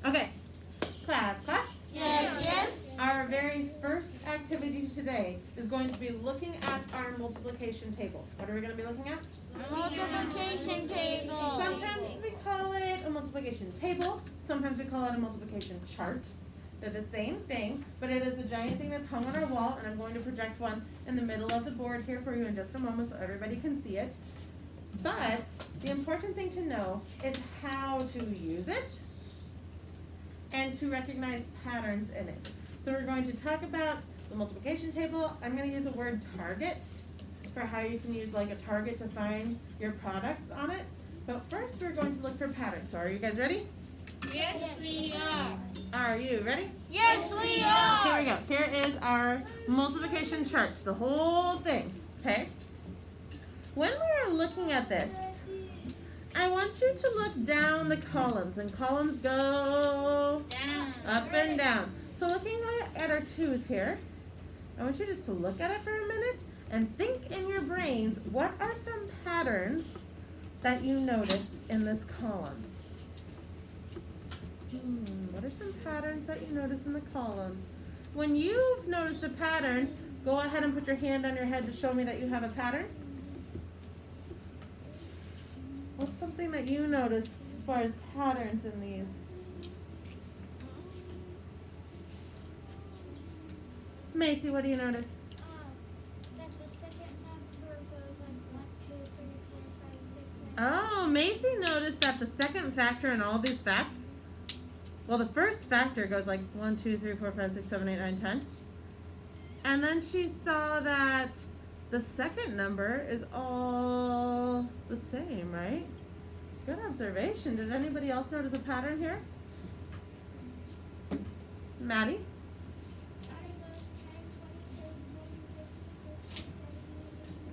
Okay, class. Yes. Our very first activity today is going to be looking at our multiplication table. What are we going to be looking at? Multiplication table. Sometimes we call it a multiplication table. Sometimes we call it a multiplication chart. They're the same thing, but it is the giant thing that's hung on our wall, and I'm going to project one in the middle of the board here for you in just a moment so everybody can see it. But the important thing to know is how to use it and to recognize patterns in it. So we're going to talk about the multiplication table. I'm going to use the word target for how you can use like a target to find your products on it. But first we're going to look for patterns. So are you guys ready? Yes, we are. Are you ready? Yes, we are. Here we go. Here is our multiplication chart, the whole thing, okay? When we are looking at this, I want you to look down the columns, and columns go up and down. So looking at our 2's here, I want you just to look at it for a minute and think in your brains, what are some patterns that you notice in this column? What are some patterns that you notice in the column? When you've noticed a pattern, go ahead and put your hand on your head to show me that you have a pattern. What's something that you notice as far as patterns in these? Macy, what do you notice? That the second number goes like 1, 2, 3, 4, 5, 6, 7. Oh, Macy noticed that the second factor in all these facts, well, the first factor goes like 1, 2, 3, 4, 5, 6, 7, 8, 9, 10. And then she saw that the second number is all the same, right? Good observation. Did anybody else notice a pattern here? Maddie?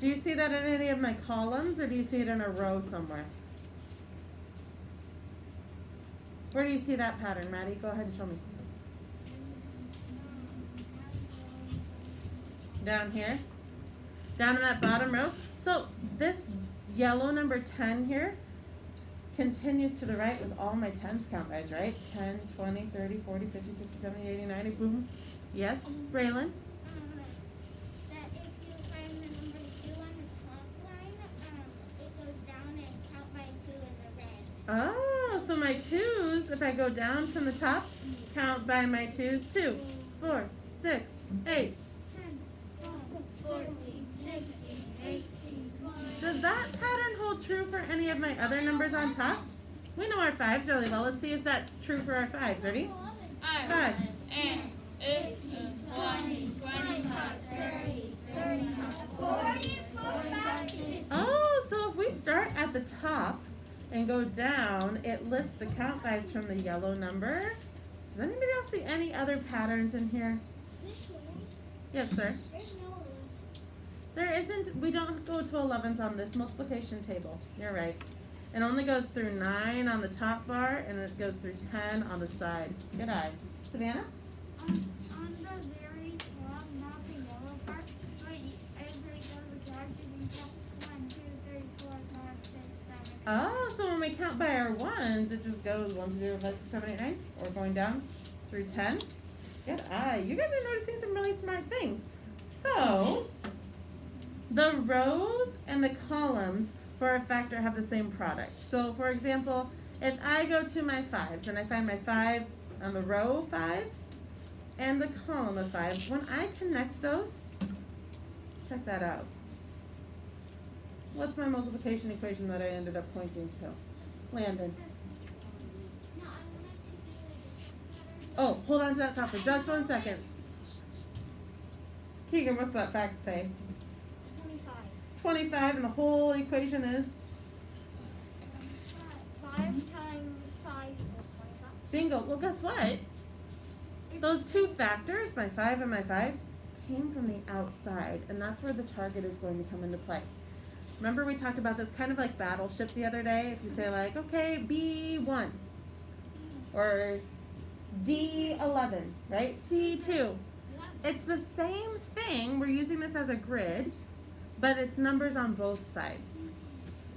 Do you see that in any of my columns, or do you see it in a row somewhere? Where do you see that pattern, Maddie? Go ahead and show me. Down here? Down in that bottom row? So this yellow number 10 here continues to the right with all my 10s count guys, right? 10, 20, 30, 40, 50, 60, 70, 80, 90, boom. Yes, Braylon? That if you find the number 2 on the top line, it goes down and count by 2 in the red. Oh, so my 2's, if I go down from the top, count by my 2's, 2, 4, 6, 8. 10, 12, 14, 16, 18, 20. Does that pattern hold true for any of my other numbers on top? We know our 5's really well. Let's see if that's true for our 5's. Ready? 5. 18, 20, 25, 30, 35, 40, 45, 50. Oh, so if we start at the top and go down, it lists the count guys from the yellow number. Does anybody else see any other patterns in here? Miss Rose, Yes, sir. there's no 11. There isn't, we don't go to 11s on this multiplication table. You're right. It only goes through 9 on the top bar, and it goes through 10 on the side. Good eye. Savannah? On the very top, not the yellow part, but as they go the dark, you count 1, 2, 3, 4, 5, 6, 7. Oh, so when we count by our 1s, it just goes 1, 2, 3, 4, 5, 6, 7, 8, 9. Or going down through 10. Good eye. You guys are noticing some really smart things. So, the rows and the columns for a factor have the same product. So, for example, if I go to my 5's and I find my 5 on the row 5 and the column of 5, when I connect those, check that out. What's my multiplication equation that I ended up pointing to? Landon. No, I wanted to do like a Oh, hold on to that thought for just 1 second. Keegan, what's that fact say? 25. 25, and the whole equation is? 5 times 5 equals 25. Bingo. Well, guess what? Those two factors, my 5 and my 5, came from the outside, and that's where the target is going to come into play. Remember we talked about this kind of like battleship the other day? If you say like, okay, B1, or D11, right? C2. It's the same thing. We're using this as a grid, but it's numbers on both sides.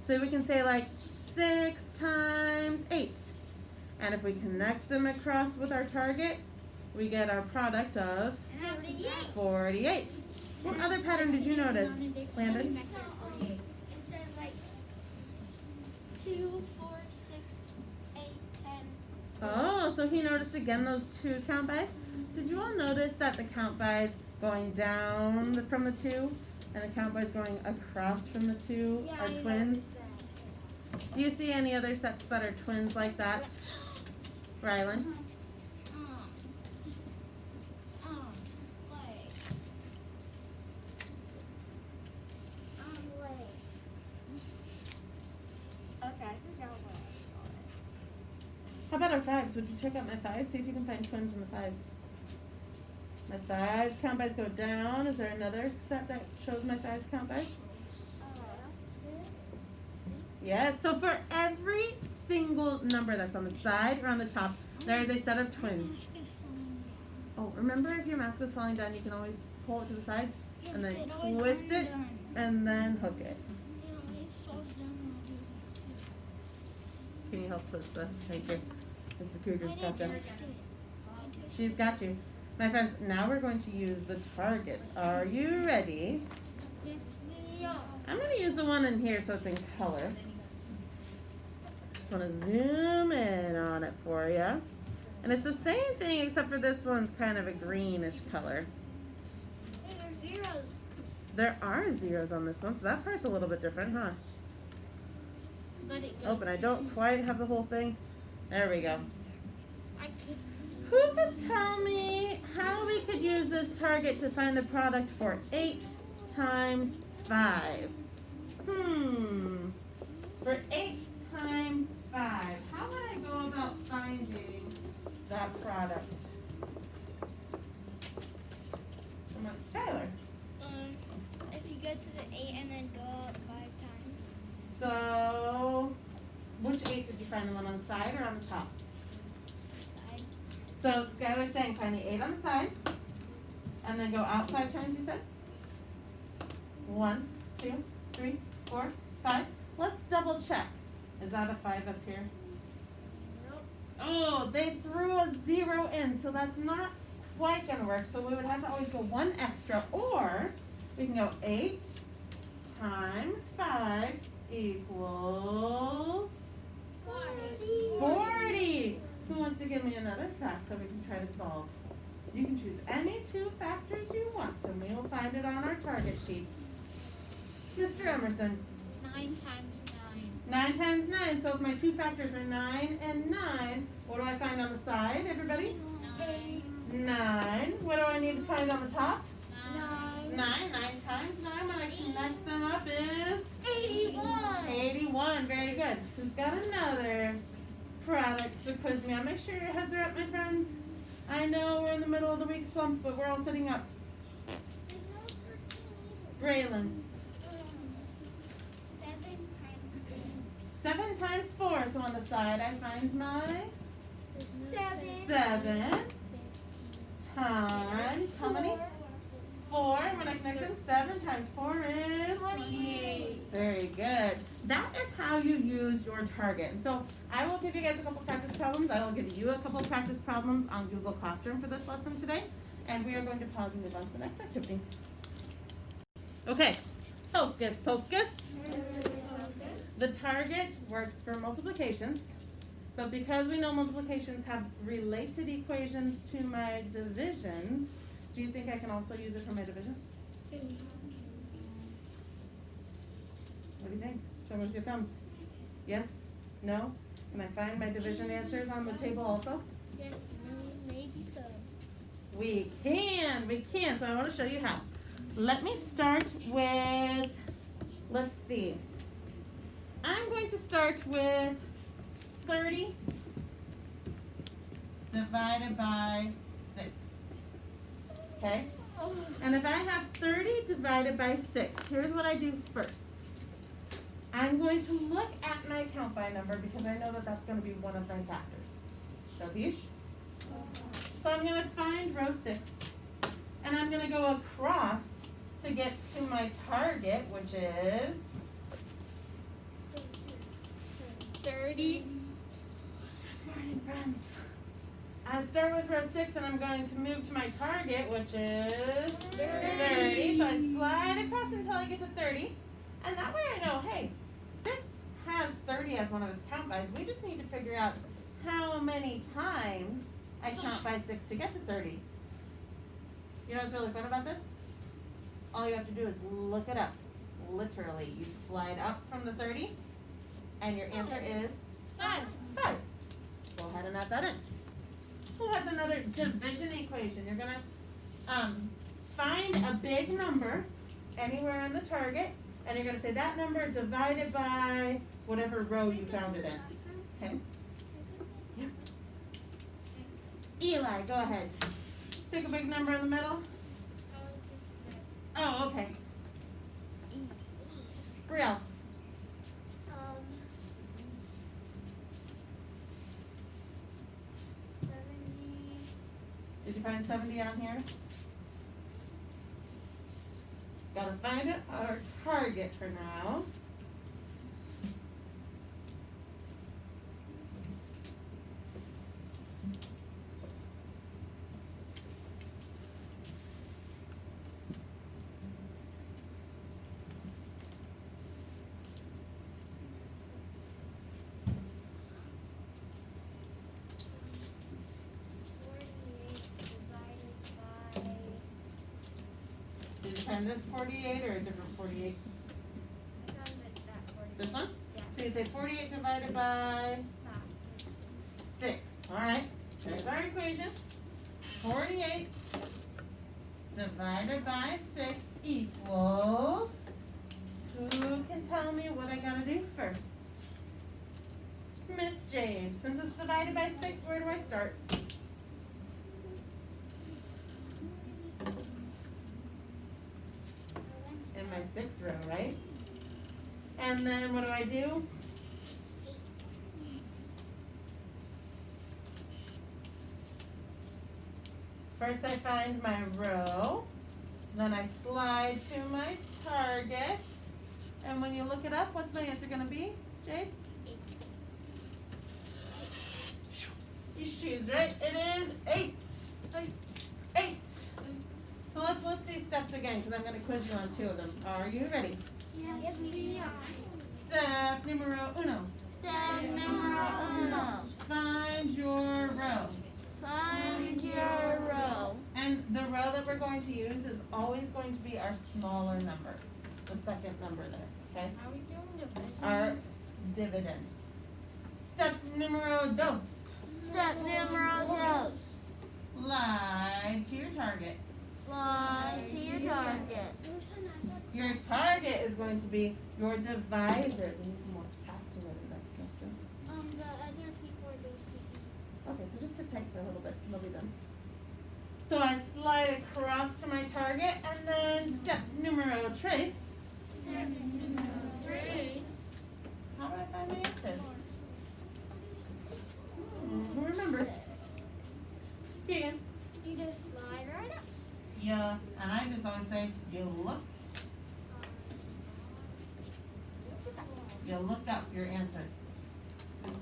So we can say like 6 times 8. And if we connect them across with our target, we get our product of 48. What other pattern did you notice, Landon? It says like 2, 4, 6, 8, 10. Oh, so he noticed again those twos count bys. Did you all notice that the count bys going down from the 2 and the count bys going across from the 2 are twins? Do you see any other sets that are twins like that, Rylan? Okay, I forgot what I call it. How about our 5s? Would you check out my 5s? See if you can find twins in the 5s. My 5s count bys go down. Is there another set that shows my 5s count bys? Yes, so for every single number that's on the side or on the top, there is a set of twins. Oh, remember if your mask is falling down, you can always pull it to the side and then twist it and then hook it. Can you help twist the, thank you. Mrs. Kruger's got them. She's got you. My friends, now we're going to use the target. Are you ready? Yes, we are. I'm going to use the one in here so it's in color. Just want to zoom in on it for you. And it's the same thing except for this one's kind of a greenish color. Hey, there's zeros. There are zeros on this one, so that part's a little bit different, huh? But it Oh, but I don't quite have the whole thing. There we go. I could. Who could tell me how we could use this target to find the product for 8 times 5? For 8 times 5, how would I go about finding that product? Come on, Skylar. If you go to the 8 and then go up 5 times. So, which 8 did you find? The one on the side or on the top? Side. So Skylar's saying find the 8 on the side, and then go out 5 times, you said? 1, 2, 3, 4, 5. Let's double check. Is that a 5 up here? Nope. Oh, they threw a 0 in, so that's not quite gonna work. So we would have to always go 1 extra, or we can go 8 times 5 equals 40. Who wants to give me another fact that we can try to solve? You can choose any 2 factors you want, and we will find it on our target sheet. Mr. Emerson. 9 times 9 times 9. So if my 2 factors are 9 and 9, what do I find on the side, everybody? 9. 9. What do I need to find on the top? 9. 9. 9 times 9 when I connect them up is 81. 81. Very good. Who's got another product to quiz me on? Make sure your heads are up, my friends. I know we're in the middle of the week slump, but we're all sitting up. There's no 13 Braylon. either. 7 times 4. So on the side I find my 7. 7 times, how many? 4. When I connect them, 7 times 4 is 28. Very good. That is how you use your target. And so I will give you guys a couple practice problems. I will give you a couple of practice problems on Google Classroom for this lesson today. And we are going to pause and move on to the next activity. Okay, focus, focus. The target works for multiplications, but because we know multiplications have related equations to my divisions, do you think I can also use it for my divisions? What do you think? Show me with your thumbs. Yes? No? Can I find my division answers on the table also? Yes, maybe so. We can. So I want to show you how. Let me start with, let's see. I'm going to start with 30 divided by 6. Okay? And if I have 30 divided by 6, here's what I do first. I'm going to look at my count by number because I know that that's going to be one of my factors. Kapish? So I'm going to find row 6, and I'm going to go across to get to my target, which is 30. morning, friends. I start with row 6 and I'm going to move to my target, which is 30. So I slide across until I get to 30. And that way I know, hey, 6 has 30 as one of its count bys. We just need to figure out how many times I count by 6 to get to 30. You know what's really fun about this? All you have to do is look it up. Literally, you slide up from the 30 and your answer is 5. Go ahead and add that in. Who has another division equation? You're gonna find a big number anywhere in the target, and you're gonna say that number divided by whatever row you found it in. Okay? Yep. Eli, go ahead. Pick a big number in the middle. Oh, okay. Brielle. 70. Did you find 70 on here? Gotta find it, our target for now. Did you find this 48 or a different 48? This one? Yeah. So you say 48 divided by 6. Alright, there's our equation. 48 divided by 6 equals, who can tell me what I gotta do first? Miss Jade, since it's divided by 6, where do I start? In my 6th row, right? And then what do I do? First I find my row, then I slide to my target, and when you look it up, what's my answer gonna be, Jade? 8. You choose, right? It is 8. 8. So let's list these steps again, because I'm going to quiz you on 2 of them. Are you ready? Yes, we are. Step numero uno. Step numero uno. Find your row. Find your row. And the row that we're going to use is always going to be our smaller number. The second number there, okay? Are we doing division? Our dividend. Step numero dos. Step numero dos. Slide to your target. Slide to your target. Your target is going to be your divisor. We need more past to the next semester. The other people are those people. Okay, so just sit tight for a little bit. They'll be done. So I slide across to my target, and then step numero tres. Step numero tres. How do I find my answer? Who remembers? Keegan. You just slide right up. Yeah, and I just always say, you look up your answer. Look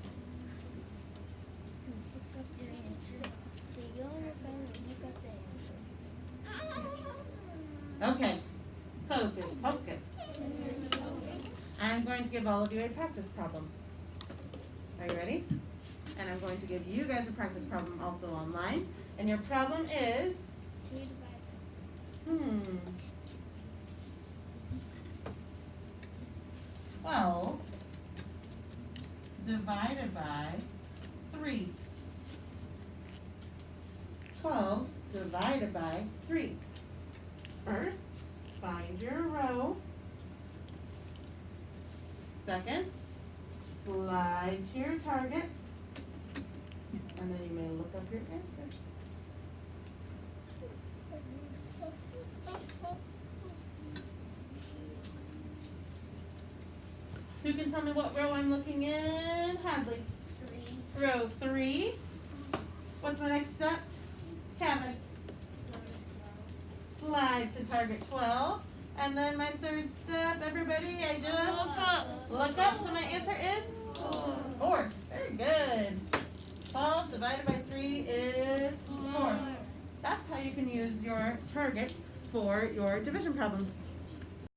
up your answer. So you go on your phone and look up the answer. Okay, focus, focus. I'm going to give all of you a practice problem. Are you ready? And I'm going to give you guys a practice problem also online. And your problem is, 2 divided 12 divided by 3. 12 divided by 3. First, find your row. Second, slide to your target. And then you may look up your answer. Who can tell me what row I'm looking in? Hadley. 3. Row 3. What's my next step? Kevin. Slide to target 12. And then my third step, everybody, I just look up. So my answer is 4. Very good. divided by 3 is 4. That's how you can use your target for your division problems.